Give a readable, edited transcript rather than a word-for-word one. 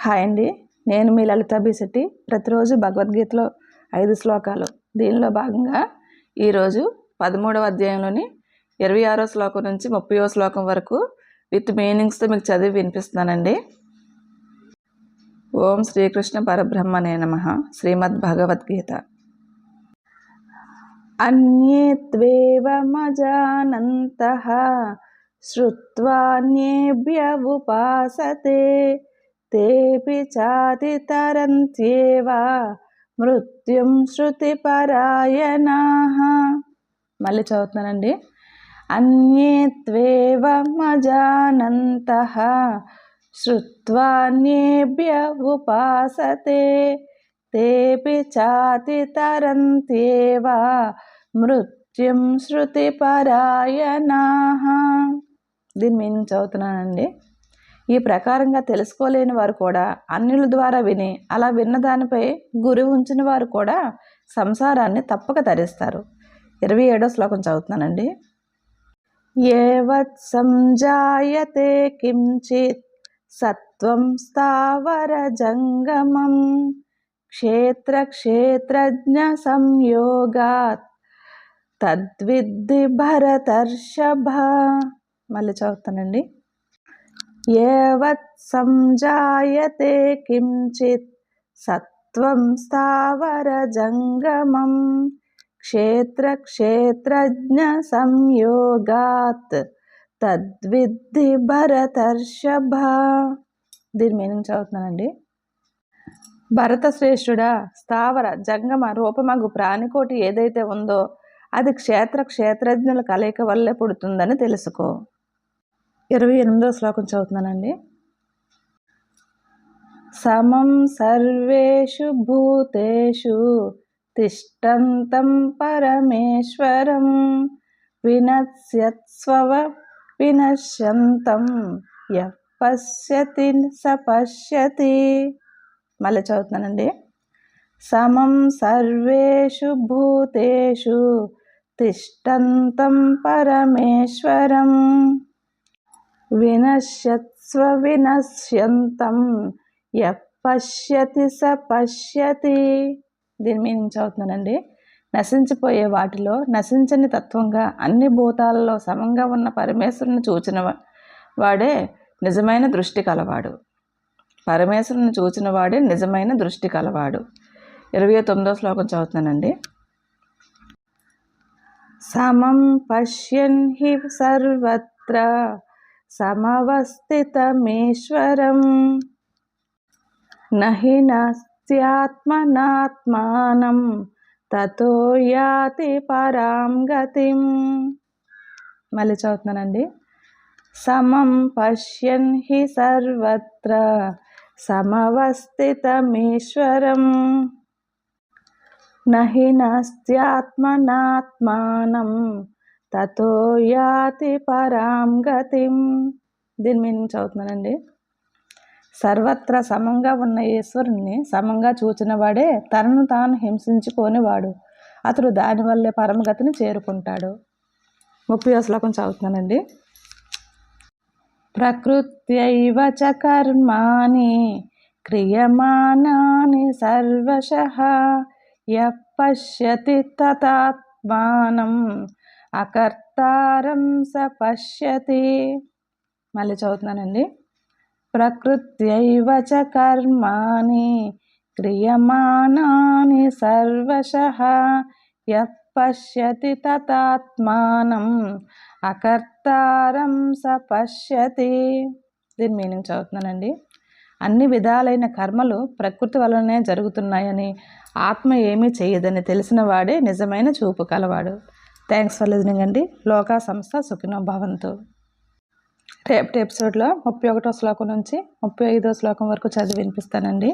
Hi అండి, నేను మీ లలితా బిశెట్టి. ప్రతిరోజు భగవద్గీతలో 5 శ్లోకాలు. దీనిలో భాగంగా ఈరోజు 13వ అధ్యాయంలోని 26వ శ్లోకం నుంచి 30వ శ్లోకం వరకు విత్ మీనింగ్స్తో మీకు చదివి వినిపిస్తున్నానండి. ఓం శ్రీకృష్ణ పరబ్రహ్మణే నమః. శ్రీమద్ భగవద్గీత. అన్యే త్వేవమజానంతః శ్రుత్వాన్యేభ్య ఉపాసతే తేపి చాతితరంత్యేవ మృత్యుం శృతిపరాయణాః. మళ్ళీ చదువుతున్నానండి. అన్యే త్వేవమజానంతః శ్రుత్వాన్యేభ్య ఉపాసతే తేపి చాతితరంత్యేవ మృత్యుం శృతిపరాయణాః. దీని మీనింగ్ చదువుతున్నానండి. ఈ ప్రకారంగా తెలుసుకోలేని వారు కూడా అన్యుల ద్వారా విని అలా విన్న దానిపై గురి ఉంచిన వారు కూడా సంసారాన్ని తప్పక ధరిస్తారు. 27వ శ్లోకం చదువుతున్నానండి. ఏవత్ సంజాయతే కించిత్ సత్వం స్థావర జంగమం క్షేత్రజ్ఞ సంయోగాత్ తద్విద్ధి భరతర్షభ. మళ్ళీ చదువుతానండి. ఏవత్ సంజాయతే కించిత్ సత్వం స్థావర జంగమం క్షేత్రజ్ఞ సంయోగాత్ తద్విద్ధి భరతర్షభ. దీని మీనింగ్ చదువుతున్నానండి. భరత శ్రేష్ఠుడా, స్థావర జంగమ రూపమగు ప్రాణికోటి ఏదైతే ఉందో అది క్షేత్రజ్ఞుల కలయిక వల్లే పుడుతుందని తెలుసుకో. 28వ శ్లోకం చదువుతున్నానండి. సమం సర్వేషు భూతేషు తిష్టంతం పరమేశ్వరం వినశ్యంతం యః పశ్యతి స పశ్యతి. మళ్ళీ చదువుతున్నానండి. సమం సర్వేషు భూతేషు తిష్టంతం పరమేశ్వరం వినశ్యంతం యః పశ్యతి స పశ్యతి. దీని మీనింగ్ చదువుతున్నానండి. నశించిపోయే వాటిలో నశించని తత్వంగా అన్ని భూతాలలో సమంగా ఉన్న పరమేశ్వరుని చూచిన వాడే నిజమైన దృష్టి కలవాడు. పరమేశ్వరుని చూచిన వాడే నిజమైన దృష్టి కలవాడు. 29వ శ్లోకం చదువుతున్నానండి. సమం పశ్యన్ హి సర్వత్ర సమవస్థితమీశ్వరం నహి నస్త్యాత్మనాత్మానం తతో యాతి పరాం గతిం. మళ్ళీ చదువుతున్నానండి. సమం పశ్యన్ హి సర్వత్ర సమవస్థితమీశ్వరం నహి నస్త్యాత్మనాత్మానం తతో యాతి పరాం గతిం. దీని మీనింగ్ చదువుతున్నానండి. సర్వత్రా సమంగా ఉన్న ఈశ్వరుణ్ణి సమంగా చూచిన వాడే తనను తాను హింసించుకోనివాడు. అతడు దానివల్లే పరమగతిని చేరుకుంటాడు. 30వ శ్లోకం చదువుతున్నానండి. ప్రకృత్యైవ చ కర్మాణి క్రియమానాని సర్వశః యః పశ్యతి తతాత్మానం అకర్తారం స పశ్యతి. మళ్ళీ చదువుతున్నానండి. ప్రకృత్యైవ చ కర్మాణి క్రియమానాని సర్వశః యః పశ్యతి తతాత్మానం అకర్తారం స పశ్యతి. దీని మీనింగ్ చదువుతున్నానండి. అన్ని విధాలైన కర్మలు ప్రకృతి వలనే జరుగుతున్నాయని ఆత్మ ఏమీ చేయదని తెలిసిన వాడే నిజమైన చూపు కలవాడు. థ్యాంక్స్ ఫర్ లిజనింగ్ అండి. లోకా సంస్థ సుఖినో భవంతు. రేపటి ఎపిసోడ్లో 31వ శ్లోకం నుంచి 35వ శ్లోకం వరకు చదివి వినిపిస్తానండి.